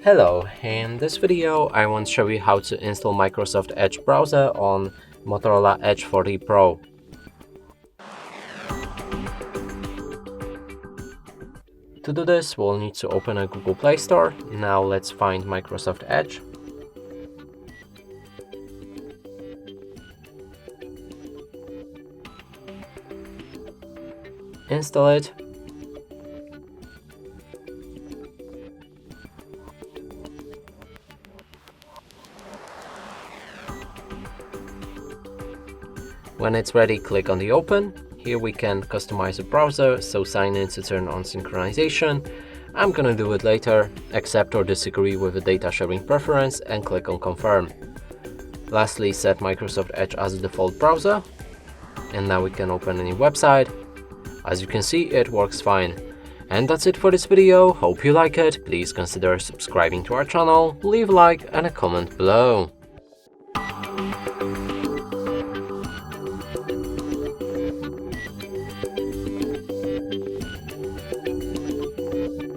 Hello, in this video I want to show you how to install Microsoft Edge browser on Motorola Edge 40 Pro. To do this, we'll need to open a Google Play Store. Now let's find Microsoft Edge. Install it. When it's ready, click on the Open. Here we can customize the browser, so sign in to turn on synchronization. I'm gonna do it later. Accept or disagree with the data sharing preference and click on Confirm. Lastly, set Microsoft Edge as the default browser. And now we can open any website. As you can see, it works fine. And that's it for this video. Hope you like it. Please consider subscribing to our channel, leave a like and a comment below.